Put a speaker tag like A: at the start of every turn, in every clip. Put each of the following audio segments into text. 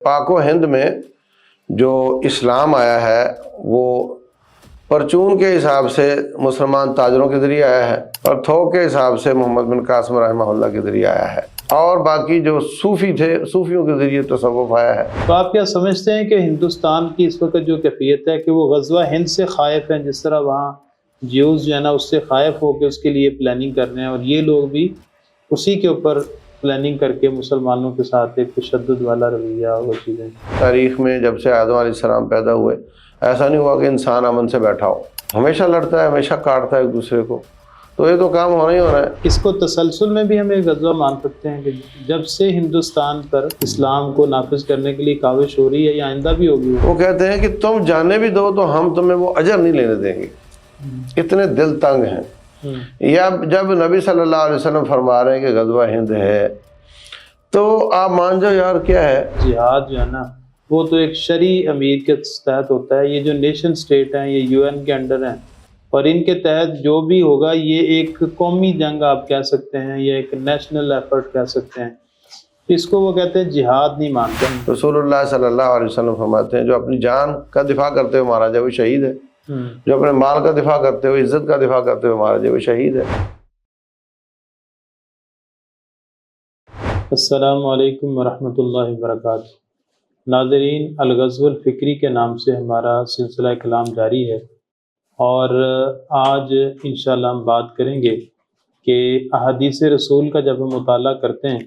A: پاک و ہند میں جو اسلام آیا ہے وہ پرچون کے حساب سے مسلمان تاجروں کے ذریعے آیا ہے اور تھوک کے حساب سے محمد بن قاسم رحمہ اللہ کے ذریعے آیا ہے، اور باقی جو صوفی تھے صوفیوں کے ذریعے تصوف آیا ہے۔
B: تو آپ کیا سمجھتے ہیں کہ ہندوستان کی اس وقت جو کیفیت ہے کہ وہ غزوہ ہند سے خائف ہیں، جس طرح وہاں جیوز جو ہے نا اس سے خائف ہو کے اس کے لیے پلاننگ کر رہے ہیں، اور یہ لوگ بھی اسی کے اوپر پلاننگ کر کے مسلمانوں کے ساتھ ایک تشدد والا رویہ وہ چیزیں؟
A: تاریخ میں جب سے آدم علیہ السلام پیدا ہوئے ایسا نہیں ہوا کہ انسان امن سے بیٹھا ہو، ہمیشہ لڑتا ہے، ہمیشہ کاٹتا ہے ایک دوسرے کو، تو یہ تو کام ہونا ہی ہونا ہے۔
B: اس کو تسلسل میں بھی ہم ایک غزوہ مان سکتے ہیں کہ جب سے ہندوستان پر اسلام کو نافذ کرنے کے لیے کاوش ہو رہی ہے یا آئندہ بھی ہوگی؟
A: وہ کہتے ہیں کہ تم جانے بھی دو تو ہم تمہیں وہ اجر نہیں لینے دیں گے، اتنے دل تنگ ہیں۔ یا جب نبی صلی اللہ علیہ وسلم فرما رہے ہیں کہ غزوہ ہند ہے تو آپ مان جاؤ یار کیا ہے۔
B: جہاد جو ہے نا وہ تو ایک شرعی امیر کے تحت ہوتا ہے، یہ جو نیشن سٹیٹ ہیں یہ UN کے انڈر ہیں، اور ان کے تحت جو بھی ہوگا یہ ایک قومی جنگ آپ کہہ سکتے ہیں، یہ ایک نیشنل ایفرٹ کہہ سکتے ہیں، اس کو وہ کہتے ہیں جہاد نہیں مانتے۔
A: رسول اللہ صلی اللہ علیہ وسلم فرماتے ہیں جو اپنی جان کا دفاع کرتے ہوئے مارا جائے وہ شہید ہے، جو اپنے مال کا دفاع کرتے ہوئے، عزت کا دفاع کرتے ہوئے مارا جائے وہ شہید ہے۔
B: السلام علیکم ورحمۃ اللہ وبرکاتہ۔ ناظرین، الغزو الفکری کے نام سے ہمارا سلسلہ کلام جاری ہے، اور آج انشاءاللہ ہم بات کریں گے کہ احادیث رسول کا جب ہم مطالعہ کرتے ہیں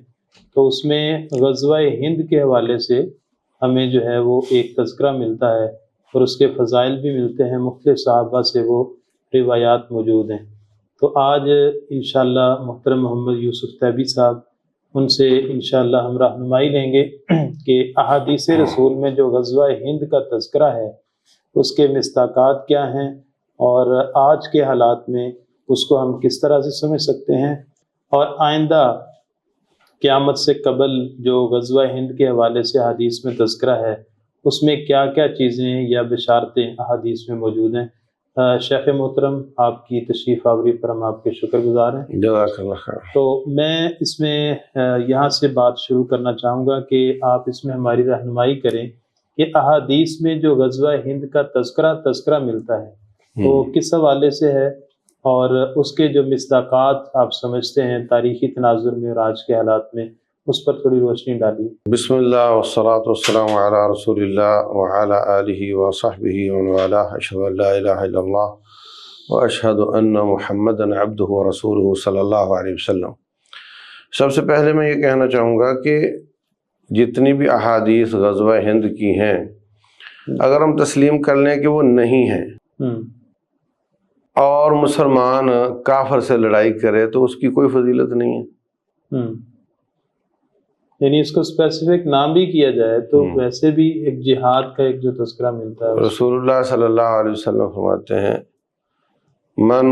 B: تو اس میں غزوہ ہند کے حوالے سے ہمیں جو ہے وہ ایک تذکرہ ملتا ہے، اور اس کے فضائل بھی ملتے ہیں، مختلف صحابہ سے وہ روایات موجود ہیں۔ تو آج انشاءاللہ محترم محمد یوسف طیبی صاحب ان سے انشاءاللہ ہم رہنمائی لیں گے کہ احادیث رسول میں جو غزوہ ہند کا تذکرہ ہے اس کے مصداقات کیا ہیں، اور آج کے حالات میں اس کو ہم کس طرح سے سمجھ سکتے ہیں، اور آئندہ قیامت سے قبل جو غزوہ ہند کے حوالے سے حدیث میں تذکرہ ہے اس میں کیا کیا چیزیں یا بشارتیں احادیث میں موجود ہیں۔ شیخ محترم، آپ کی تشریف آوری پر ہم آپ کے شکر گزار ہیں۔
A: جزاک اللہ خیر۔
B: تو میں اس میں یہاں سے بات شروع کرنا چاہوں گا کہ آپ اس میں ہماری رہنمائی کریں کہ احادیث میں جو غزوہ ہند کا تذکرہ ملتا ہے وہ کس حوالے سے ہے، اور اس کے جو مصداقات آپ سمجھتے ہیں تاریخی تناظر میں اور آج کے حالات میں، اس پر تھوڑی روشنی ڈالیے۔
A: بسم اللہ والصلاة والسلام علی رسول اللہ وعلی آلہ وصحبہ ومن والاه، اشہد ان لا الہ الا اللہ واشہد ان محمدا عبدہ ورسولہ صلی اللہ علیہ وسلم۔ سب سے پہلے میں یہ کہنا چاہوں گا کہ جتنی بھی احادیث غزوہ ہند کی ہیں اگر ہم تسلیم کر لیں کہ وہ نہیں ہیں اور مسلمان کافر سے لڑائی کرے تو اس کی کوئی فضیلت نہیں ہے۔
B: یعنی اس کو اسپیسیفک نام بھی کیا جائے تو ویسے بھی ایک جہاد کا ایک جو تذکرہ ملتا ہے۔ رسول
A: اللہ صلی اللہ علیہ وسلم فرماتے ہیں من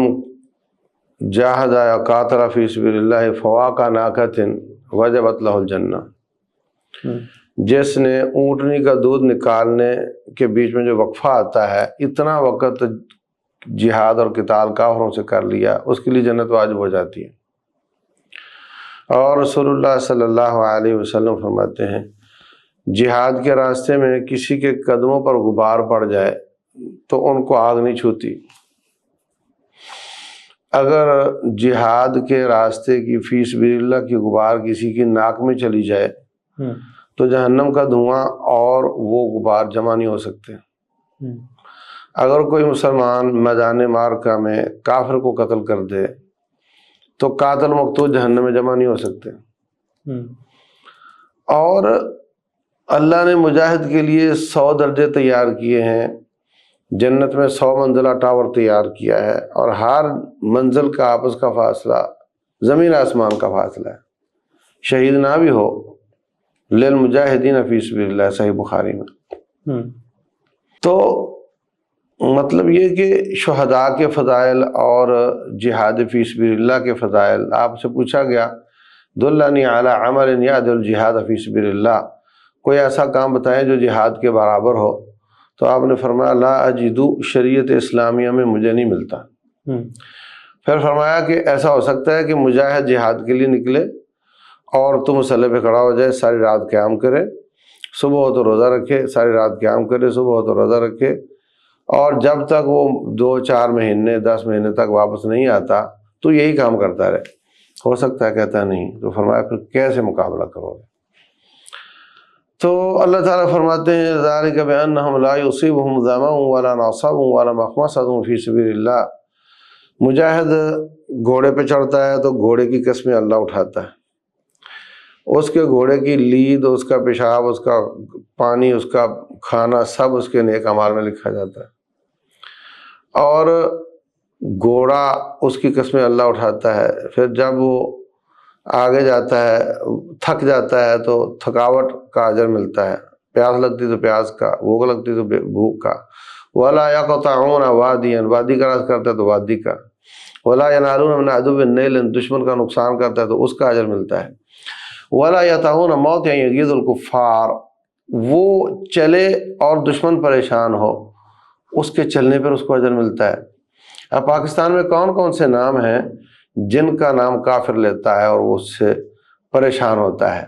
A: جاہد یا قاتل فی سبیل اللہ فواق ناقۃ وجبت لہ الجنہ، جس نے اونٹنی کا دودھ نکالنے کے بیچ میں جو وقفہ آتا ہے اتنا وقت جہاد اور قتال کافروں سے کر لیا اس کے لیے جنت واجب ہو جاتی ہے۔ اور رسول اللہ صلی اللہ علیہ وسلم فرماتے ہیں جہاد کے راستے میں کسی کے قدموں پر غبار پڑ جائے تو ان کو آگ نہیں چھوتی۔ اگر جہاد کے راستے کی فی سبیل اللہ کی غبار کسی کی ناک میں چلی جائے تو جہنم کا دھواں اور وہ غبار جمع نہیں ہو سکتے۔ اگر کوئی مسلمان میدان معرکہ میں کافر کو قتل کر دے تو قاتل مقتول جہنم میں جمع نہیں ہو سکتے۔ اور اللہ نے مجاہد کے لیے 100 درجے تیار کیے ہیں، جنت میں 100 منزلہ ٹاور تیار کیا ہے، اور ہر منزل کا آپس کا فاصلہ زمین آسمان کا فاصلہ ہے، شہید نہ بھی ہو للمجاہدین فی سبیل اللہ، صحیح بخاری میں۔ تو مطلب یہ کہ شہداء کے فضائل اور جہاد فی سبیل اللہ کے فضائل، آپ سے پوچھا گیا دلنی علی عمل یعدل الجہاد فی سبیل اللہ، کوئی ایسا کام بتائیں جو جہاد کے برابر ہو، تو آپ نے فرمایا لا اجدو، شریعت اسلامیہ میں مجھے نہیں ملتا۔ پھر فرمایا کہ ایسا ہو سکتا ہے کہ مجاہد جہاد کے لیے نکلے اور تو مسلح پہ کھڑا ہو جائے، ساری رات قیام کرے صبح ہو تو روزہ رکھے، ساری رات قیام کرے، صبح ہو تو روزہ رکھے، اور جب تک وہ 2-4 مہینے 10 مہینے تک واپس نہیں آتا تو یہی کام کرتا رہے۔ ہو سکتا ہے؟ کہتا نہیں۔ تو فرمایا پھر کیسے مقابلہ کرو گے؟ تو اللہ تعالیٰ فرماتے ہیں ذالک بأنہم لا یصیبہم ظمأ ولا نصب ولا مخمصۃ فی سبیل اللہ۔ مجاہد گھوڑے پہ چڑھتا ہے تو گھوڑے کی قسمیں اللہ اٹھاتا ہے، اس کے گھوڑے کی لید، اس کا پیشاب، اس کا پانی، اس کا کھانا، سب اس کے نیک اعمال میں لکھا جاتا ہے، اور گھوڑا اس کی قسمیں اللہ اٹھاتا ہے۔ پھر جب وہ آگے جاتا ہے، تھک جاتا ہے تو تھکاوٹ کا اجر ملتا ہے، پیاس لگتی تو پیاس کا، بھوک لگتی تو بھوک کا۔ ولا یقطعون وادیا، وادی کا راز کرتا ہے تو وادی کا۔ ولا ینالون من عدو نیلا، دشمن کا نقصان کرتا ہے تو اس کا اجر ملتا ہے۔ ولا یطعون موطئا یغیظ الکفار، وہ چلے اور دشمن پریشان ہو، اس کے چلنے پر اس کو اجر ملتا ہے۔ اب پاکستان میں کون کون سے نام ہیں جن کا نام کافر لیتا ہے اور وہ اس سے پریشان ہوتا ہے؟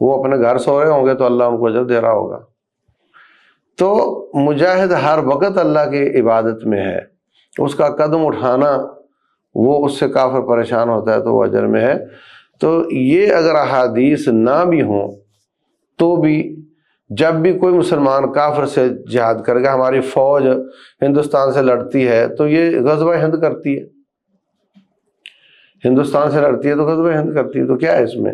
A: وہ اپنے گھر سو رہے ہوں گے تو اللہ ان کو اجر دے رہا ہوگا۔ تو مجاہد ہر وقت اللہ کی عبادت میں ہے، اس کا قدم اٹھانا، وہ اس سے کافر پریشان ہوتا ہے تو وہ اجر میں ہے۔ تو یہ اگر احادیث نہ بھی ہوں تو بھی جب بھی کوئی مسلمان کافر سے جہاد کرے گا، ہماری فوج ہندوستان سے لڑتی ہے تو یہ غزوہ ہند کرتی ہے، ہندوستان سے لڑتی ہے تو غزوہ ہند کرتی ہے، تو کیا ہے اس میں؟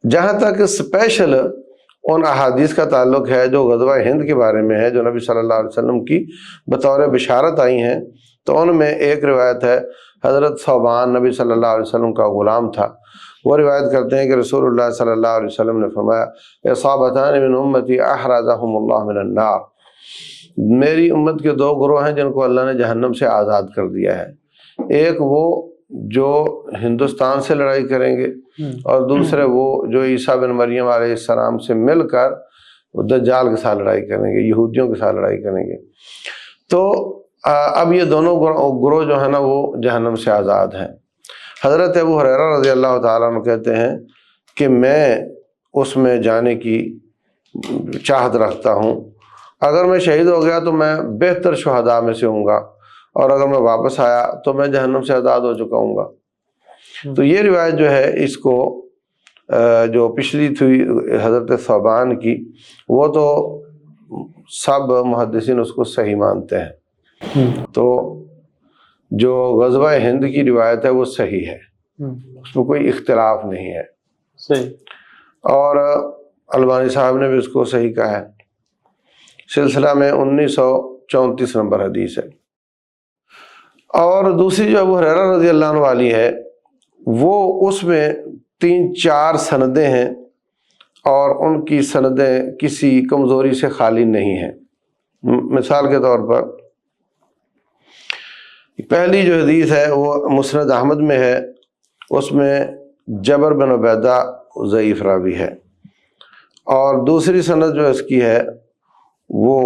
A: جہاں تک اسپیشل ان احادیث کا تعلق ہے جو غزوہ ہند کے بارے میں ہے، جو نبی صلی اللہ علیہ وسلم کی بطور بشارت آئی ہیں، تو ان میں ایک روایت ہے، حضرت ثوبان نبی صلی اللہ علیہ وسلم کا غلام تھا، وہ روایت کرتے ہیں کہ رسول اللہ صلی اللہ علیہ وسلم نے فرمایا اصابتان من امتی احرزہم اللہ من النار، میری امت کے 2 گروہ ہیں جن کو اللہ نے جہنم سے آزاد کر دیا ہے، ایک وہ جو ہندوستان سے لڑائی کریں گے، اور دوسرے وہ جو عیسیٰ بن مریم علیہ السلام سے مل کر دجال کے ساتھ لڑائی کریں گے، یہودیوں کے ساتھ لڑائی کریں گے۔ تو اب یہ دونوں گروہ جو ہے نا وہ جہنم سے آزاد ہیں۔ حضرت ابو ہریرہ رضی اللہ تعالیٰ عنہ کہتے ہیں کہ میں اس میں جانے کی چاہت رکھتا ہوں، اگر میں شہید ہو گیا تو میں بہتر شہداء میں سے ہوں گا، اور اگر میں واپس آیا تو میں جہنم سے آزاد ہو چکا ہوں گا۔ تو یہ روایت جو ہے اس کو جو پچھلی تھی حضرت ثوبان کی، وہ تو سب محدثین اس کو صحیح مانتے ہیں، تو جو غزوہ ہند کی روایت ہے وہ صحیح ہے، اس میں کوئی اختلاف نہیں ہے،
B: صحیح،
A: اور البانی صاحب نے بھی اس کو صحیح کہا ہے، سلسلہ میں 1934 نمبر حدیث ہے۔ اور دوسری جو ابو ہریرہ رضی اللہ عنہ والی ہے، وہ اس میں 3-4 سندیں ہیں، اور ان کی سندیں کسی کمزوری سے خالی نہیں ہیں۔ مثال کے طور پر پہلی جو حدیث ہے وہ مسند احمد میں ہے، اس میں جبر بن عبیدہ ضعیف راوی ہے، اور دوسری سند جو اس کی ہے وہ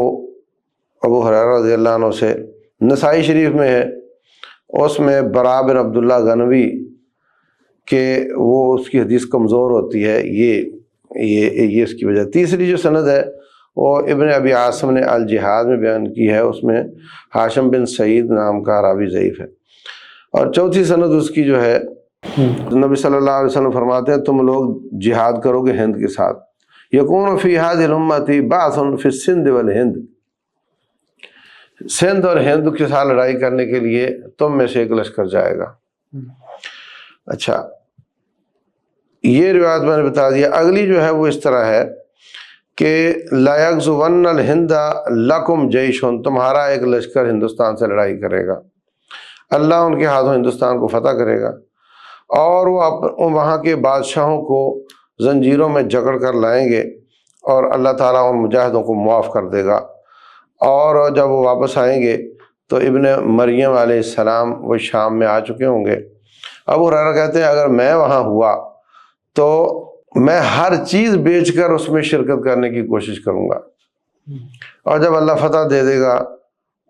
A: ابو ہریرہ رضی اللہ عنہ سے نسائی شریف میں ہے، اس میں برا بن عبداللہ غنوی کہ وہ اس کی حدیث کمزور ہوتی ہے، یہ اس کی وجہ۔ تیسری جو سند ہے وہ ابن ابی عاصم نے الجہاد میں بیان کی ہے، اس میں ہاشم بن سعید نام کا راوی ضعیف ہے۔ اور چوتھی سند اس کی جو ہے، نبی صلی اللہ علیہ وسلم فرماتے ہیں تم لوگ جہاد کرو گے ہند کے ساتھ، یکون فی هذه الامۃ بعث فی السند والہند، سندھ اور ہند کے ساتھ لڑائی کرنے کے لیے تم میں سے ایک لشکر جائے گا۔ اچھا، یہ روایت میں نے بتا دیا۔ اگلی جو ہے وہ اس طرح ہے کہ لا یغزون الہند لکم جیش، تمہارا ایک لشکر ہندوستان سے لڑائی کرے گا، اللہ ان کے ہاتھوں ہندوستان کو فتح کرے گا، اور وہ وہاں کے بادشاہوں کو زنجیروں میں جکڑ کر لائیں گے، اور اللہ تعالیٰ ان مجاہدوں کو معاف کر دے گا، اور جب وہ واپس آئیں گے تو ابن مریم علیہ السلام وہ شام میں آ چکے ہوں گے۔ ابو ہریرہ کہتے ہیں اگر میں وہاں ہوا تو میں ہر چیز بیچ کر اس میں شرکت کرنے کی کوشش کروں گا، اور جب اللہ فتح دے دے گا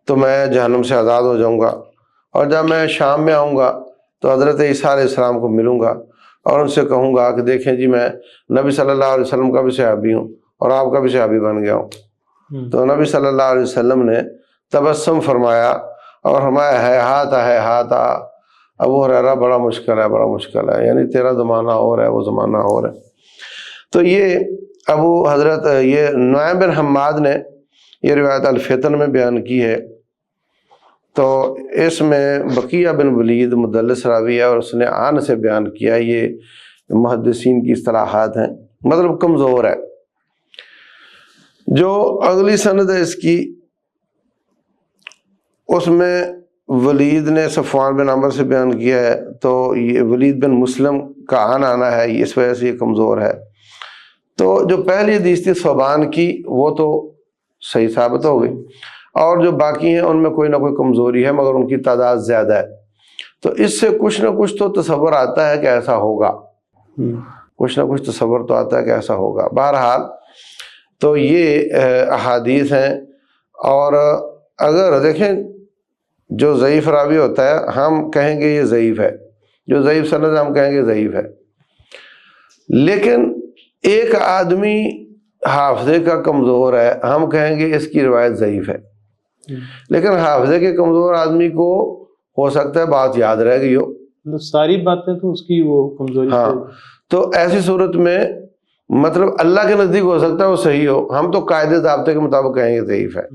A: تو میں جہنم سے آزاد ہو جاؤں گا، اور جب میں شام میں آؤں گا تو حضرت عیسیٰ علیہ السلام کو ملوں گا، اور ان سے کہوں گا کہ دیکھیں جی میں نبی صلی اللہ علیہ وسلم کا بھی صحابی ہوں اور آپ کا بھی صحابی بن گیا ہوں۔ تو نبی صلی اللہ علیہ وسلم نے تبسم فرمایا اور فرمایا ہے ہاتھ ابو ہریرہ بڑا مشکل ہے، یعنی تیرا زمانہ اور ہے وہ زمانہ اور ہے۔ تو یہ حضرت نعیم بن حماد نے یہ روایت الفتن میں بیان کی ہے۔ تو اس میں بقیہ بن ولید مدلس راوی ہے اور اس نے عن سے بیان کیا، یہ محدثین کی اصطلاحات ہیں، مطلب کمزور ہے۔ جو اگلی سند ہے اس کی، اس میں ولید نے صفوان بن عمر سے بیان کیا ہے، تو یہ ولید بن مسلم کا آنا ہے، اس وجہ سے یہ کمزور ہے۔ تو جو پہلی حدیث تھی ثوبان کی وہ تو صحیح ثابت ہو گئی، اور جو باقی ہیں ان میں کوئی نہ کوئی کمزوری ہے، مگر ان کی تعداد زیادہ ہے۔ تو اس سے کچھ نہ کچھ تو تصور آتا ہے کہ ایسا ہوگا، کچھ نہ کچھ تصور تو آتا ہے کہ ایسا ہوگا۔ بہرحال تو یہ احادیث ہیں، اور اگر دیکھیں جو ضعیف راوی ہوتا ہے ہم کہیں گے یہ ضعیف ہے، جو ضعیف سند ہے ہم کہیں گے ضعیف ہے، لیکن ایک آدمی حافظے کا کمزور ہے ہم کہیں گے اس کی روایت ضعیف ہے، لیکن حافظے کے کمزور آدمی کو ہو سکتا ہے بات یاد رہ گئی ہو،
B: ساری باتیں تو اس کی وہ کمزوری
A: ہاں، تو ایسی صورت میں مطلب اللہ کے نزدیک ہو سکتا ہے وہ صحیح ہو، ہم تو قاعدے ضابطے کے مطابق کہیں گے ضعیف ہے۔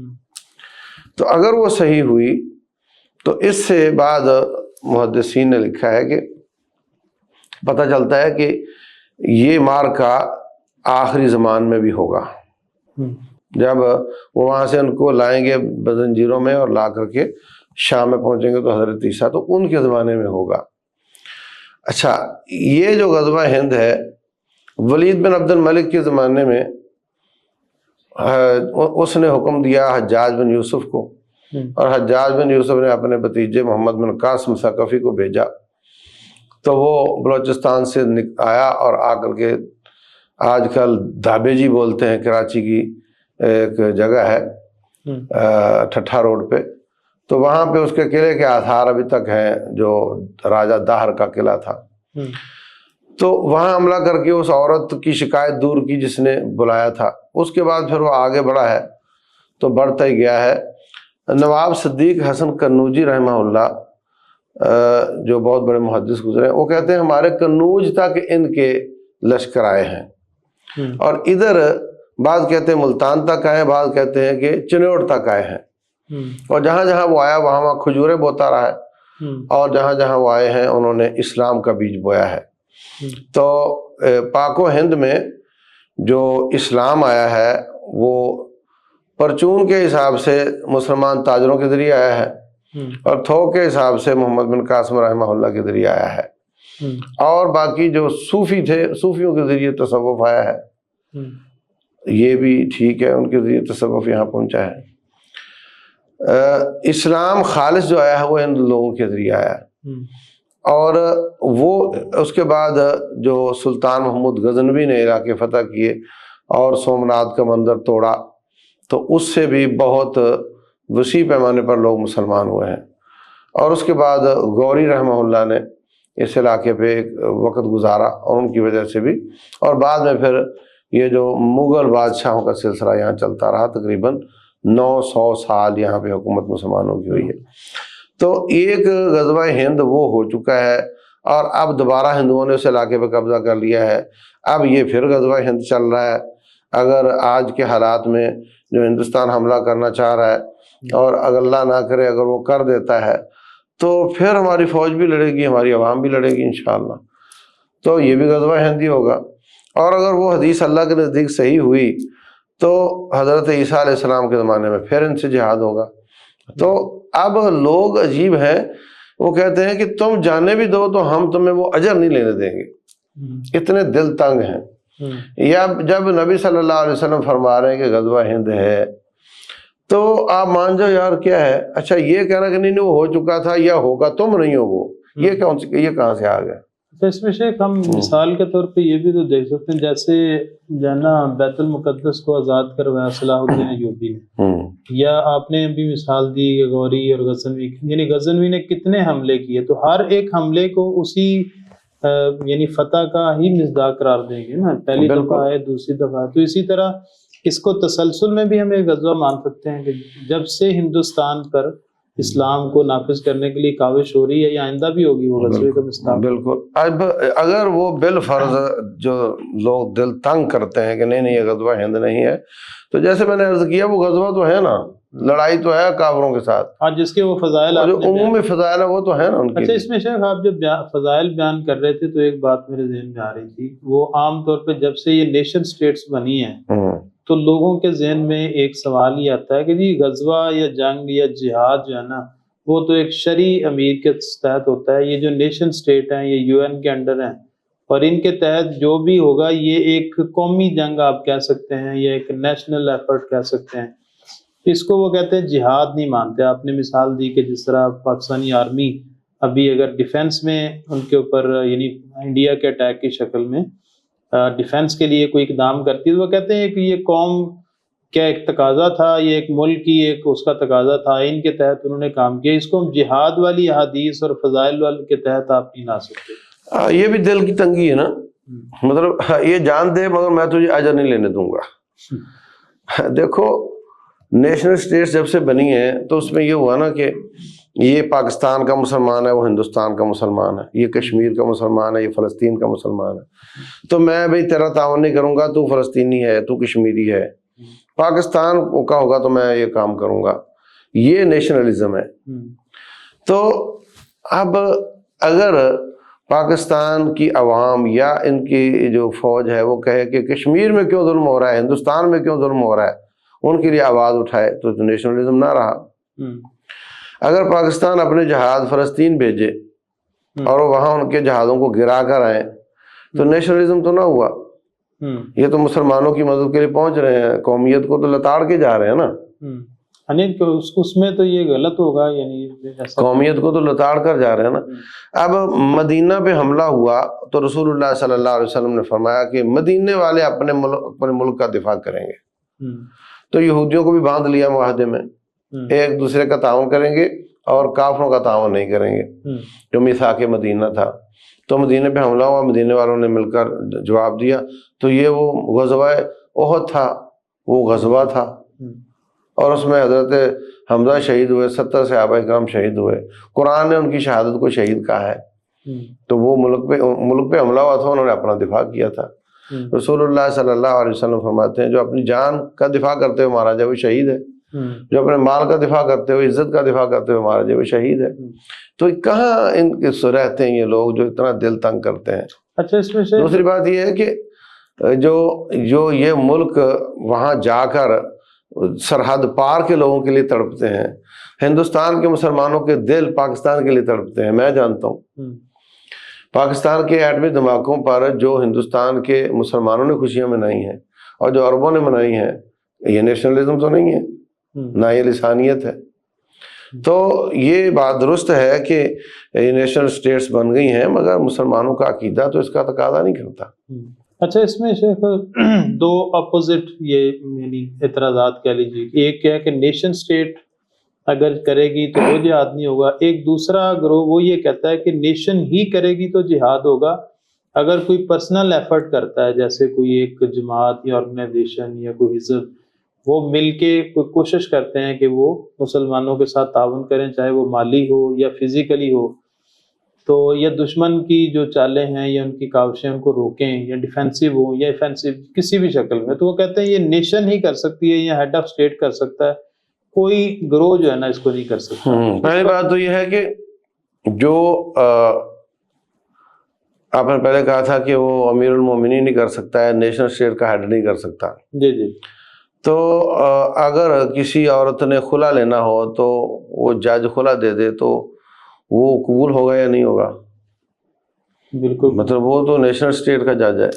A: تو اگر وہ صحیح ہوئی تو اس سے بعد محدثین نے لکھا ہے کہ پتہ چلتا ہے کہ یہ مارکا آخری زمان میں بھی ہوگا، جب وہ وہاں سے ان کو لائیں گے بزنجیروں میں اور لا کر کے شام میں پہنچیں گے تو حضرت عیسیٰ، تو ان کے زمانے میں ہوگا۔ اچھا، یہ جو غزوہ ہند ہے ولید بن عبد الملک کے زمانے میں اس نے حکم دیا حجاج بن یوسف کو، اور حجاج بن یوسف نے اپنے بھتیجے محمد بن قاسم ثقفی کو بھیجا، تو وہ بلوچستان سے آیا اور آ کر کے آج کل دھابے جی بولتے ہیں، کراچی کی ایک جگہ ہے ٹھٹھا روڈ پہ، تو وہاں پہ اس کے قلعے کے آثار ابھی تک ہیں، جو راجہ داہر کا قلعہ تھا۔ تو وہاں حملہ کر کے اس عورت کی شکایت دور کی جس نے بلایا تھا، اس کے بعد پھر وہ آگے بڑھا ہے تو بڑھتا ہی گیا ہے۔ نواب صدیق حسن قنوجی رحمہ اللہ جو بہت بڑے محدث گزرے ہیں، وہ کہتے ہیں ہمارے قنوج تک ان کے لشکر آئے ہیں، اور ادھر بعض کہتے ہیں ملتان تک آئے، بعض کہتے ہیں کہ چنوٹ تک آئے ہیں، اور جہاں جہاں وہ آیا وہاں وہاں کھجوریں بوتا رہا ہے، اور جہاں جہاں وہ آئے ہیں انہوں نے اسلام کا بیج بویا ہے۔ تو پاک و ہند میں جو اسلام آیا ہے وہ پرچون کے حساب سے مسلمان تاجروں کے ذریعے آیا ہے، اور تھوک کے حساب سے محمد بن قاسم رحمہ اللہ کے ذریعے آیا ہے، اور باقی جو صوفی تھے صوفیوں کے ذریعے تصوف آیا ہے، یہ بھی ٹھیک ہے، ان کے ذریعے تصوف یہاں پہنچا ہے۔ اسلام خالص جو آیا ہے وہ ان لوگوں کے ذریعے آیا ہے، اور وہ اس کے بعد جو سلطان محمود غزنوی نے علاقے فتح کیے اور سومنات کا مندر توڑا، تو اس سے بھی بہت وسیع پیمانے پر لوگ مسلمان ہوئے ہیں، اور اس کے بعد غوری رحمہ اللہ نے اس علاقے پہ ایک وقت گزارا، اور ان کی وجہ سے بھی، اور بعد میں پھر یہ جو مغل بادشاہوں کا سلسلہ یہاں چلتا رہا، تقریباً 900 سال یہاں پہ حکومت مسلمانوں کی ہوئی ہے۔ تو ایک غزوہ ہند وہ ہو چکا ہے، اور اب دوبارہ ہندوؤں نے اس علاقے پہ قبضہ کر لیا ہے، اب یہ پھر غزوہ ہند چل رہا ہے۔ اگر آج کے حالات میں جو ہندوستان حملہ کرنا چاہ رہا ہے، اور اگر اللہ نہ کرے اگر وہ کر دیتا ہے، تو پھر ہماری فوج بھی لڑے گی، ہماری عوام بھی لڑے گی انشاءاللہ، تو یہ بھی غزوہ ہند ہی ہوگا۔ اور اگر وہ حدیث اللہ کے نزدیک صحیح ہوئی تو حضرت عیسیٰ علیہ السلام کے زمانے میں پھر ان سے جہاد ہوگا۔ تو اب لوگ عجیب ہیں، وہ کہتے ہیں کہ تم جانے بھی دو تو ہم تمہیں وہ اجر نہیں لینے دیں گے، اتنے دل تنگ ہیں۔ یا جب نبی صلی اللہ علیہ وسلم فرما رہے ہیں کہ غزوہ ہند ہے، تو آپ مان جاؤ یار کیا ہے، اچھا یہ کہنا کہ نہیں وہ ہو چکا تھا یا ہوگا، تم نہیں ہو وہ، یہ کہاں سے آ گیا؟
B: تو اس میں شیخ ہم مثال کے طور پہ یہ بھی تو دیکھ سکتے ہیں، جیسے جانا بیت المقدس کو آزاد کروایا صلاح الدین ایوبی نے، یا آپ نے بھی مثال دی غوری اور غزنوی، یعنی غزنوی نے کتنے حملے کیے، تو ہر ایک حملے کو اسی یعنی فتح کا ہی مصداق قرار دیں گے نا، پہلی دفعہ ہے دوسری دفعہ. تو اسی طرح اس کو تسلسل میں بھی ہم ایک غزوہ مان سکتے ہیں کہ جب سے ہندوستان پر اسلام کو نافذ کرنے کے لیے کاوش ہو رہی ہے یا آئندہ بھی ہوگی وہ غزوے کا مصداق.
A: بالکل. اب اگر وہ بالفرض جو لوگ دل تنگ کرتے ہیں کہ نہیں یہ غزوہ ہند نہیں ہے، تو جیسے میں نے عرض کیا وہ غزوہ تو ہے نا، لڑائی تو ہے کافروں کے ساتھ،
B: اور جس کے وہ فضائل
A: جو عمومی فضائل ہے وہ تو ہے نا ان کے.
B: اچھا، اس میں شیخ آپ جب فضائل بیان کر رہے تھے تو ایک بات میرے ذہن میں آ رہی تھی. وہ عام طور پہ جب سے یہ نیشن سٹیٹس بنی ہیں تو لوگوں کے ذہن میں ایک سوال ہی آتا ہے کہ جی غزوہ یا جنگ یا جہاد جو ہے نا وہ تو ایک شرعی امیر کے تحت ہوتا ہے. یہ جو نیشن سٹیٹ ہیں یہ UN کے انڈر ہیں اور ان کے تحت جو بھی ہوگا یہ ایک قومی جنگ آپ کہہ سکتے ہیں یا ایک نیشنل ایفرٹ کہہ سکتے ہیں. اس کو وہ کہتے ہیں جہاد نہیں مانتے. آپ نے مثال دی کہ جس طرح پاکستانی آرمی ابھی اگر ڈیفنس میں ان کے اوپر یعنی انڈیا کے اٹیک کی شکل میں ڈیفنس کے لیے کوئی اقدام کرتی ہے تو وہ کہتے ہیں کہ یہ قوم کیا ایک تقاضا تھا، یہ ایک ملک کی ایک اس کا تقاضا تھا، ان کے تحت انہوں نے کام کیا. اس کو ہم جہاد والی احادیث اور فضائل والے کے تحت آپ نہیں لا سکتے.
A: یہ بھی دل کی تنگی ہے نا، مطلب یہ جان دے مگر میں تجھے اجر نہیں لینے دوں گا. دیکھو نیشنل اسٹیٹس جب سے بنی ہیں تو اس میں یہ ہوا نا کہ یہ پاکستان کا مسلمان ہے، وہ ہندوستان کا مسلمان ہے، یہ کشمیر کا مسلمان ہے، یہ فلسطین کا مسلمان ہے. تو میں بھائی تیرا تعاون نہیں کروں گا، تو فلسطینی ہے تو کشمیری ہے، پاکستان کا ہوگا تو میں یہ کام کروں گا. یہ نیشنلزم ہے. تو اب اگر پاکستان کی عوام یا ان کی جو فوج ہے وہ کہے کہ کشمیر میں کیوں ظلم ہو رہا ہے، ہندوستان میں کیوں ظلم ہو رہا ہے، ان کے لیے آواز اٹھائے تو نیشنلزم نہ رہا. اگر پاکستان اپنے جہاز فلسطین بھیجے اور وہاں ان کے جہازوں کو گرا کر آئے تو نیشنلزم تو نہ ہوا. یہ تو مسلمانوں کی مدد کے لیے پہنچ رہے ہیں، قومیت کو تو لتاڑ کے جا رہے ہیں نا.
B: اس میں تو یہ غلط ہوگا، یعنی
A: قومیت کو تو لتاڑ کر جا رہے ہیں نا. اب مدینہ پہ حملہ ہوا تو رسول اللہ صلی اللہ علیہ وسلم نے فرمایا کہ مدینے والے اپنے ملک کا دفاع کریں گے. تو یہودیوں کو بھی باندھ لیا معاہدے میں، ایک دوسرے کا تعاون کریں گے اور کافروں کا تعاون نہیں کریں گے، جو میثاق مدینہ تھا. تو مدینہ پہ حملہ ہوا، مدینہ والوں نے مل کر جواب دیا. تو یہ وہ غزوہ احد تھا، وہ غزوہ تھا اور اس میں حضرت حمزہ شہید ہوئے، 70 صحابہ کرام شہید ہوئے. قرآن نے ان کی شہادت کو شہید کہا ہے. تو وہ ملک پہ حملہ ہوا تھا، انہوں نے اپنا دفاع کیا تھا. رسول اللہ صلی اللہ علیہ وسلم فرماتے ہیں جو اپنی جان کا دفاع کرتے ہوئے مارا جائے وہ شہید ہے، جو اپنے مال کا دفاع کرتے ہوئے، عزت کا دفاع کرتے ہوئے مارا جائے وہ شہید ہے. تو کہاں ان کے رہتے ہیں یہ لوگ جو اتنا دل تنگ کرتے ہیں.
B: اچھا، اس میں
A: دوسری بات یہ ہے کہ جو یہ ملک وہاں جا کر سرحد پار کے لوگوں کے لیے تڑپتے ہیں، ہندوستان کے مسلمانوں کے دل پاکستان کے لیے تڑپتے ہیں. میں جانتا ہوں پاکستان کے ایٹمی دھماکوں پر جو ہندوستان کے مسلمانوں نے خوشیاں منائی ہیں اور جو عربوں نے منائی ہیں، یہ نیشنلزم تو نہیں ہے، نہ یہ لسانیت ہے. تو یہ بات درست ہے کہ یہ نیشنل اسٹیٹس بن گئی ہیں مگر مسلمانوں کا عقیدہ تو اس کا تقاضا نہیں کرتا.
B: اچھا، اس میں شیخ دو اپوزٹ یہ یعنی اعتراضات کہہ لیجیے. ایک کیا ہے کہ نیشن سٹیٹ اگر کرے گی تو وہ جہاد نہیں ہوگا. ایک دوسرا گروہ وہ یہ کہتا ہے کہ نیشن ہی کرے گی تو جہاد ہوگا. اگر کوئی پرسنل ایفرٹ کرتا ہے، جیسے کوئی ایک جماعت یا آرگنائزیشن یا کوئی حزب، وہ مل کے کوئی کوشش کرتے ہیں کہ وہ مسلمانوں کے ساتھ تعاون کریں، چاہے وہ مالی ہو یا فزیکلی ہو، تو یہ دشمن کی جو چالیں ہیں یا ان کی کاوشیں ان کو روکیں، یا ڈیفینسو ہو یا ایفینسو کسی بھی شکل میں، تو وہ کہتے ہیں یہ نیشن ہی کر سکتی ہے یا ہیڈ آف اسٹیٹ کر سکتا ہے، کوئی گروہ جو ہے نا اس کو نہیں کر سکتا.
A: پہلی بات تو یہ ہے کہ جو آپ نے پہلے کہا تھا کہ وہ امیر المومنین نہیں کر سکتا ہے، نیشنل اسٹیٹ کا ہیڈ نہیں کر سکتا.
B: جی جی.
A: تو اگر کسی عورت نے خلا لینا ہو تو وہ جج خلا دے دے تو وہ قبول ہوگا یا نہیں ہوگا؟
B: بالکل،
A: مطلب وہ تو نیشنل اسٹیٹ کا جج ہے.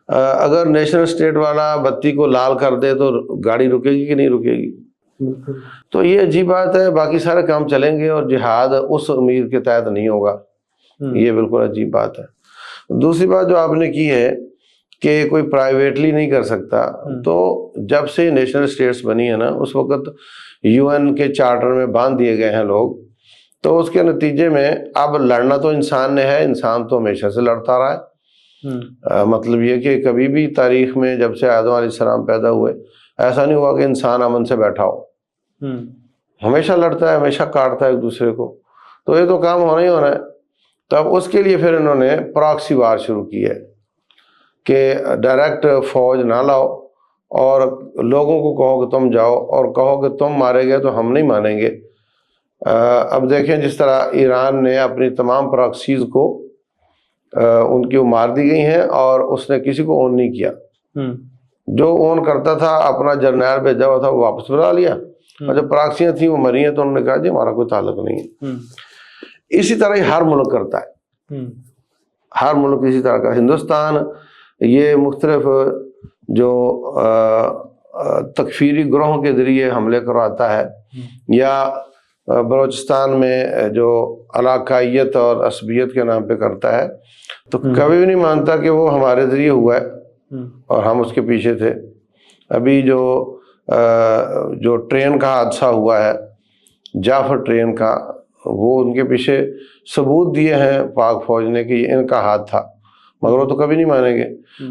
A: اگر نیشنل اسٹیٹ والا بتی کو لال کر دے تو گاڑی رکے گی کہ نہیں رکے گی؟ تو یہ عجیب بات ہے. باقی سارے کام چلیں گے اور جہاد اس امیر کے تحت نہیں ہوگا، یہ بالکل عجیب بات ہے. دوسری بات جو آپ نے کی ہے کہ کوئی پرائیویٹلی نہیں کر سکتا، تو جب سے نیشنل اسٹیٹس بنی ہے نا اس وقت UN کے چارٹر میں باندھ دیے گئے ہیں لوگ تو اس کے نتیجے میں اب لڑنا تو انسان نے ہے، انسان تو ہمیشہ سے لڑتا رہا ہے۔ مطلب یہ کہ کبھی بھی تاریخ میں جب سے آدم علیہ السلام پیدا ہوئے ایسا نہیں ہوا کہ انسان امن سے بیٹھا ہو، ہمیشہ لڑتا ہے، ہمیشہ کاٹتا ہے ایک دوسرے کو، تو یہ تو کام ہونا ہی ہونا ہے۔ تو اب اس کے لیے پھر انہوں نے پراکسی وار شروع کی ہے کہ ڈائریکٹ فوج نہ لاؤ اور لوگوں کو کہو کہ تم جاؤ اور کہو کہ تم مارے گئے تو ہم نہیں مانیں گے۔ اب دیکھیں جس طرح ایران نے اپنی تمام پراکسیز کو ان کی مار دی گئی ہیں اور اس نے کسی کو اون نہیں کیا، جو اون کرتا تھا اپنا جرنیل بھیجا ہوا تھا وہ واپس بلا لیا، اور جو پراکسیاں تھیں وہ مری ہیں تو انہوں نے کہا جی ہمارا کوئی تعلق نہیں ہے۔ اسی طرح ہی ہر ملک کرتا ہے، ہر ملک اسی طرح کا۔ ہندوستان یہ مختلف جو تکفیری گروہوں کے ذریعے حملے کرواتا ہے، یا بلوچستان میں جو علاقائیت اور عصبیت کے نام پہ کرتا ہے، تو کبھی بھی نہیں مانتا کہ وہ ہمارے ذریعے ہوا ہے اور ہم اس کے پیچھے تھے۔ ابھی جو ٹرین کا حادثہ ہوا ہے، جعفر ٹرین کا، وہ ان کے پیچھے ثبوت دیے ہیں پاک فوج نے کہ یہ ان کا ہاتھ تھا، مگر وہ تو کبھی نہیں مانیں گے۔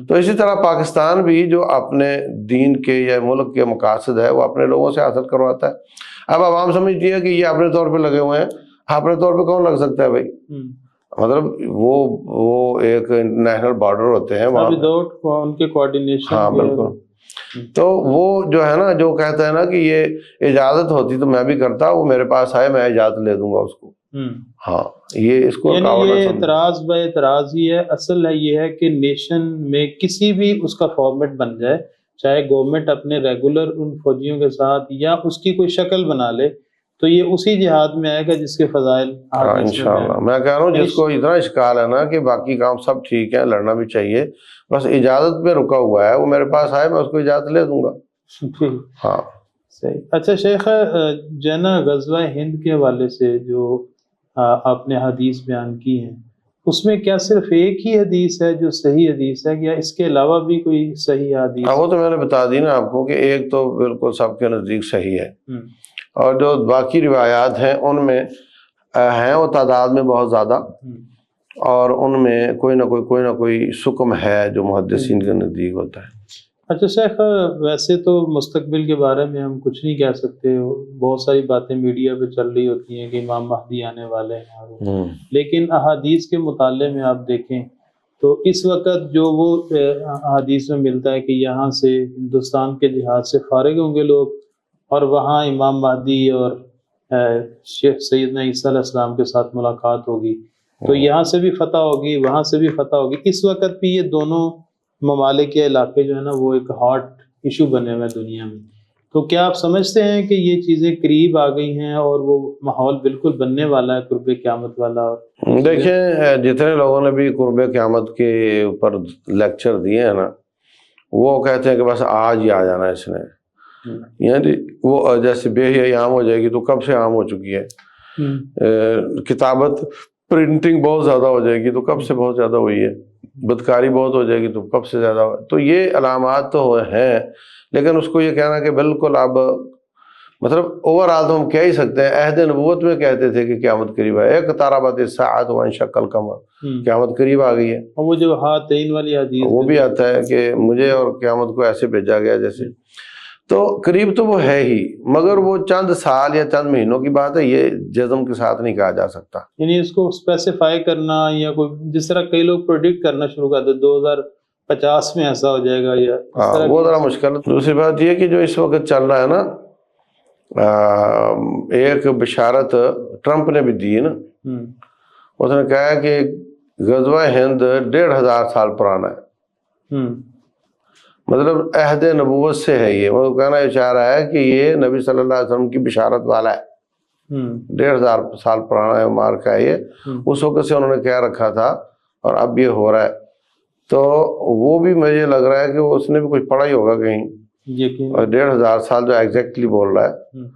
A: تو اسی طرح پاکستان بھی جو اپنے دین کے یا ملک کے مقاصد ہے وہ اپنے لوگوں سے حاصل کرواتا ہے۔ اب عوام سمجھتی ہے کہ یہ اپنے طور پہ لگے ہوئے ہیں، اپنے طور پہ کون لگ سکتا ہے بھائی؟ مطلب وہ ایک انٹرنیشنل بارڈر ہوتے ہیں وہاں
B: ان کے کوارڈینیشن۔
A: ہاں بالکل۔ تو وہ جو ہے نا، جو کہتا ہے نا کہ یہ اجازت ہوتی تو میں بھی کرتا، وہ میرے پاس آئے میں اجازت لے دوں گا اس کو۔ ہاں یہ اس کو
B: یہ اعتراض بے اعتراض ہی ہے۔ اصل ہے یہ ہے کہ نیشن میں کسی بھی اس کا فارمیٹ بن جائے، چاہے گورنمنٹ اپنے ریگولر ان فوجیوں کے ساتھ یا اس کی کوئی شکل بنا لے، تو یہ اسی جہاد میں آئے گا جس کے فضائل
A: انشاءاللہ۔ میں کہہ رہا ہوں جس کو اتنا اشکال ہے نا کہ باقی کام سب ٹھیک ہے، لڑنا بھی چاہیے، بس اجازت پہ رکا ہوا ہے، وہ میرے پاس آئے میں اس کو اجازت لے دوں گا۔ ہاں
B: صحیح۔ اچھا شیخ، جو ہے نا غزوہ ہند کے حوالے سے جو آپ نے حدیث بیان کی ہیں، اس میں کیا صرف ایک ہی حدیث ہے جو صحیح حدیث ہے یا اس کے علاوہ بھی کوئی صحیح حدیث؟
A: وہ تو میں نے بتا دی نا آپ کو کہ ایک تو بالکل سب کے نزدیک صحیح ہے، اور جو باقی روایات ہیں ان میں ہیں وہ تعداد میں بہت زیادہ، اور ان میں کوئی نہ کوئی سکم ہے جو محدثین کے نزدیک ہوتا ہے۔
B: اچھا شیخ، ویسے تو مستقبل کے بارے میں ہم کچھ نہیں کہہ سکتے، بہت ساری باتیں میڈیا پہ چل رہی ہوتی ہیں کہ امام مہدی آنے والے ہیں، لیکن احادیث کے مطالعے میں آپ دیکھیں تو اس وقت جو وہ احادیث میں ملتا ہے کہ یہاں سے ہندوستان کے جہاد سے فارغ ہوں گے لوگ، اور وہاں امام مہدی اور شیخ سیدنا عیسیٰ علیہ السلام کے ساتھ ملاقات ہوگی، تو یہاں سے بھی فتح ہوگی، وہاں سے بھی فتح ہوگی۔ اس وقت بھی یہ دونوں ممالک کے علاقے جو ہے نا وہ ایک ہاٹ ایشو بنے ہوئے ہیں دنیا میں، تو کیا آپ سمجھتے ہیں کہ یہ چیزیں قریب آ گئی ہیں اور وہ ماحول بالکل بننے والا ہے قرب قیامت والا؟
A: دیکھیں جتنے لوگوں نے بھی قرب قیامت کے اوپر لیکچر دیے ہیں نا، وہ کہتے ہیں کہ بس آج ہی آ جانا اس نے، یعنی وہ جیسے بے حیائی عام ہو جائے گی تو کب سے عام ہو چکی ہے، کتابت پرنٹنگ بہت زیادہ ہو جائے گی تو کب سے بہت زیادہ ہوئی ہے، بدکاری بہت ہو جائے گی تو کب سے زیادہ تو یہ علامات تو ہیں، لیکن اس کو یہ کہنا کہ بالکل اب مطلب اوور آل تو ہم کہہ ہی سکتے ہیں، عہد نبوت میں کہتے تھے کہ قیامت قریب ہے، اقتربت الساعۃ وانشق القمر، قیامت قریب آ گئی ہے۔
B: اور وہ جو ہاتین والی حدیث
A: وہ بھی آتا ہے کہ مجھے اور قیامت کو ایسے بھیجا گیا جیسے، تو قریب تو وہ ہے ہی، مگر وہ چند سال یا چند مہینوں کی بات ہے، یہ جزم کے ساتھ نہیں کہا جا سکتا۔
B: یعنی اس کو اسپیسیفائی کرنا یا کوئی جس طرح کئی لوگ پروڈکٹ کرنا شروع کر دے 2050 میں ایسا ہو جائے گا یا اس طرح،
A: وہ ذرا مشکل ہے۔ دوسری بات یہ کہ جو اس وقت چل رہا ہے نا، ایک بشارت ٹرمپ نے بھی دی ہے نا، اس نے کہا ہے کہ غزوہ ہند 1500 سال پرانا ہے، مطلب عہد نبوت سے ہے یہ، وہ کہنا یہ چاہ رہا ہے کہ یہ نبی صلی اللہ علیہ وسلم کی بشارت والا ہے، 1500 سال پرانا مارکا ہے یہ، اس وقت سے انہوں نے کہہ رکھا تھا اور اب یہ ہو رہا ہے، تو وہ بھی مجھے لگ رہا ہے کہ اس نے بھی کچھ پڑھا ہی ہوگا کہیں، اور 1500 سال جو ایگزیکٹلی بول رہا ہے،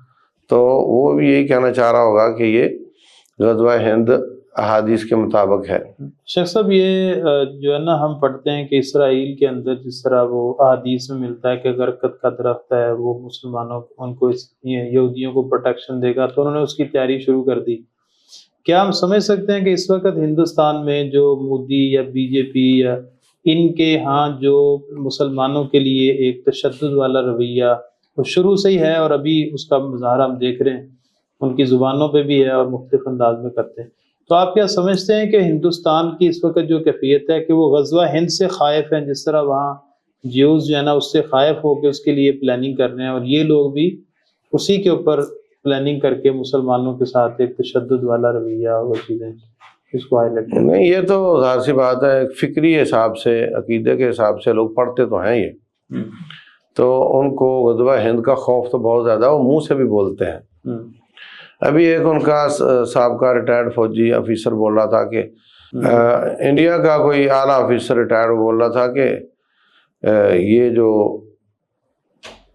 A: تو وہ بھی یہی کہنا چاہ رہا ہوگا کہ یہ غزوہ ہند احادیث کے مطابق ہے۔
B: شیخ صاحب، یہ جو ہے نا ہم پڑھتے ہیں کہ اسرائیل کے اندر جس طرح وہ احادیث میں ملتا ہے کہ برکت کا درخت ہے، وہ مسلمانوں ان کو یہودیوں کو پروٹیکشن دے گا، تو انہوں نے اس کی تیاری شروع کر دی، کیا ہم سمجھ سکتے ہیں کہ اس وقت ہندوستان میں جو مودی یا بی جے پی یا ان کے ہاں جو مسلمانوں کے لیے ایک تشدد والا رویہ وہ شروع سے ہی ہے اور ابھی اس کا مظاہرہ ہم دیکھ رہے ہیں، ان کی زبانوں پہ بھی ہے اور مختلف انداز میں کرتے ہیں، تو آپ کیا سمجھتے ہیں کہ ہندوستان کی اس وقت جو کیفیت ہے کہ وہ غزوہ ہند سے خائف ہیں، جس طرح وہاں جیوز جو ہے نا اس سے خائف ہو کے اس کے لیے پلاننگ کر رہے ہیں، اور یہ لوگ بھی اسی کے اوپر پلاننگ کر کے مسلمانوں کے ساتھ ایک تشدد والا رویہ وہ چیزیں اس کو ہائی لائٹ کریں؟
A: نہیں، یہ تو ظاہر سی بات ہے، ایک فکری حساب سے، عقیدے کے حساب سے لوگ پڑھتے تو ہیں یہ، تو ان کو غزوہ ہند کا خوف تو بہت زیادہ، وہ منہ سے بھی بولتے ہیں۔ ابھی ایک ان کا سابقہ ریٹائرڈ فوجی آفیسر بول رہا تھا کہ انڈیا کا کوئی اعلیٰ آفیسر ریٹائرڈ بول رہا تھا کہ یہ جو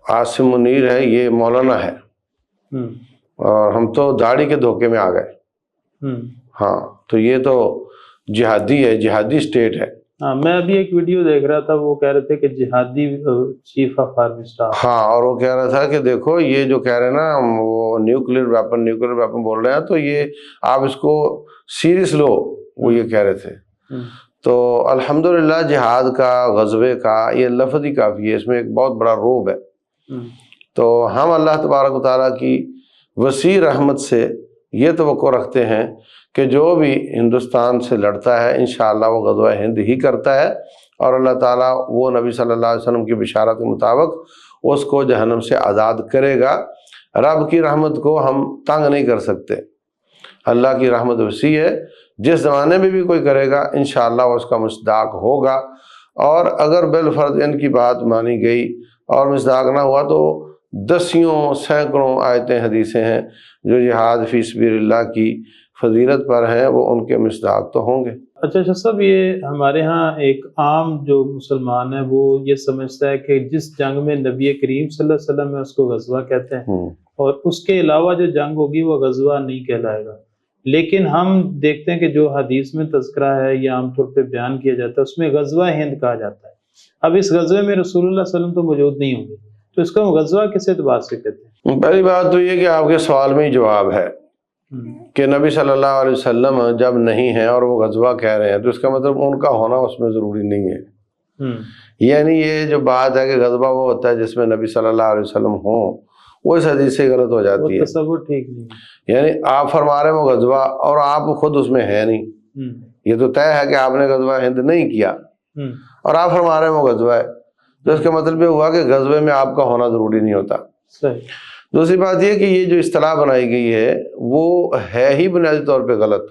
A: عاصم منیر ہے یہ مولانا ہے، اور ہم تو داڑھی کے دھوکے میں آ گئے۔ ہاں، تو یہ تو جہادی ہے، جہادی اسٹیٹ ہے۔
B: ہاں، میں ابھی ایک ویڈیو دیکھ رہا تھا، وہ کہہ رہے تھے کہ جہادی چیف آف آرمی اسٹاف۔
A: ہاں، اور وہ کہہ رہا تھا کہ دیکھو یہ جو کہہ رہے ہیں نا وہ نیوکلیر ویپن بول رہے ہیں، تو یہ آپ اس کو سیریس لو، وہ یہ کہہ رہے تھے۔ تو الحمدللہ جہاد کا، غزوے کا یہ لفظ ہی کافی ہے، اس میں ایک بہت بڑا روب ہے۔ تو ہم اللہ تبارک و تعالیٰ کی وسیع رحمت سے یہ توقع رکھتے ہیں کہ جو بھی ہندوستان سے لڑتا ہے انشاءاللہ وہ غزوہ ہند ہی کرتا ہے، اور اللہ تعالیٰ وہ نبی صلی اللہ علیہ وسلم کی بشارت کے مطابق اس کو جہنم سے آزاد کرے گا۔ رب کی رحمت کو ہم تنگ نہیں کر سکتے، اللہ کی رحمت وسیع ہے، جس زمانے میں بھی کوئی کرے گا انشاءاللہ اس کا مصداق ہوگا، اور اگر بالفرض ان کی بات مانی گئی اور مصداق نہ ہوا تو دسیوں سینکڑوں آیتیں حدیثیں ہیں جو جہاد فی سبیل اللہ کی فضیلت پر ہیں، وہ ان کے مصداق تو ہوں گے۔
B: اچھا شاہ صاحب، یہ ہمارے ہاں ایک عام جو مسلمان ہے وہ یہ سمجھتا ہے کہ جس جنگ میں نبی کریم صلی اللہ علیہ وسلم ہے اس کو غزوہ کہتے ہیں، اور اس کے علاوہ جو جنگ ہوگی وہ غزوہ نہیں کہلائے گا، لیکن ہم دیکھتے ہیں کہ جو حدیث میں تذکرہ ہے یا عام طور پہ بیان کیا جاتا ہے اس میں غزوہ ہند کہا جاتا ہے۔ اب اس غزوے میں رسول اللہ صلی اللہ علیہ وسلم تو موجود نہیں ہوں گے، تو اس کو ہم غزوہ کس اعتبار سے کہتے ہیں؟
A: پہلی بات تو یہ کہ آپ کے سوال میں ہی جواب ہے کہ نبی صلی اللہ علیہ وسلم جب نہیں ہیں اور وہ غزوہ کہہ رہے ہیں تو اس کا مطلب ان کا ہونا اس میں ضروری نہیں ہے۔ یعنی یہ جو بات ہے کہ غزوہ وہ ہوتا ہے جس میں نبی صلی اللہ علیہ وسلم ہوں، وہ اس حدیث سے غلط ہو جاتی ہے۔
B: تصور ٹھیک نہیں ہے،
A: یعنی آپ فرما رہے ہیں وہ غزوہ اور آپ خود اس میں ہے نہیں، یہ تو طے ہے کہ آپ نے غزوہ ہند نہیں کیا اور آپ فرما رہے ہیں وہ غزوہ ہے، تو اس کا مطلب یہ ہوا کہ غزوے میں آپ کا ہونا ضروری نہیں ہوتا۔
B: صحیح۔
A: دوسری بات یہ کہ یہ جو اصطلاح بنائی گئی ہے وہ ہے ہی بنیادی طور پہ غلط،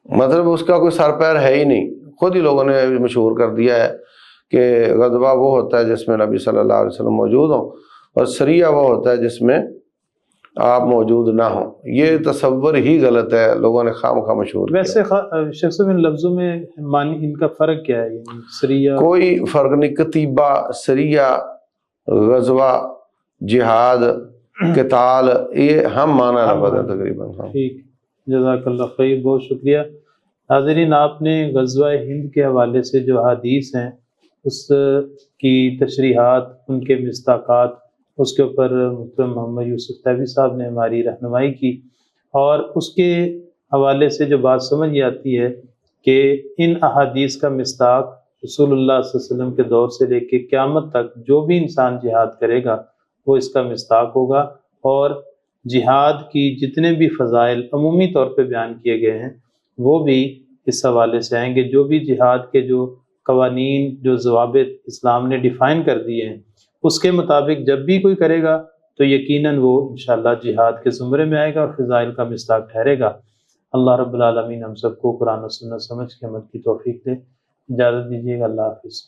A: مطلب اس کا کوئی سر پیر ہے ہی نہیں، خود ہی لوگوں نے مشہور کر دیا ہے کہ غزوہ وہ ہوتا ہے جس میں نبی صلی اللہ علیہ وسلم موجود ہوں، اور سریہ وہ ہوتا ہے جس میں آپ موجود نہ ہوں۔ یہ تصور ہی غلط ہے، لوگوں نے خام خواہ مشہور کیا۔
B: ویسے شخص ان لفظوں میں معنی ان کا فرق کیا ہے؟ یعنی سریہ
A: کوئی فرق نہیں، کتیبہ، سریہ، غزوہ، جہاد، قتال، یہ ہم معنی لفظ ہے تقریباً۔
B: ٹھیک، جزاک اللہ خیر، بہت شکریہ۔ ناظرین، آپ نے غزوہ ہند کے حوالے سے جو حدیث ہیں اس کی تشریحات، ان کے مصداقات، اس کے اوپر محترم محمد یوسف تیبی صاحب نے ہماری رہنمائی کی، اور اس کے حوالے سے جو بات سمجھ آتی ہے کہ ان احادیث کا مصداق رسول اللہ صلی اللہ علیہ وسلم کے دور سے لے کے قیامت تک جو بھی انسان جہاد کرے گا وہ اس کا مصداق ہوگا، اور جہاد کی جتنے بھی فضائل عمومی طور پہ بیان کیے گئے ہیں وہ بھی اس حوالے سے آئیں گے۔ جو بھی جہاد کے جو قوانین، جو ضوابط اسلام نے ڈیفائن کر دیے ہیں اس کے مطابق جب بھی کوئی کرے گا تو یقیناً وہ انشاءاللہ جہاد کے زمرے میں آئے گا اور فضائل کا مصداق ٹھہرے گا۔ اللہ رب العالمین ہم سب کو قرآن و سنت سمجھ کے عمل کی توفیق دے۔ اجازت دیجیے گا، اللہ حافظ۔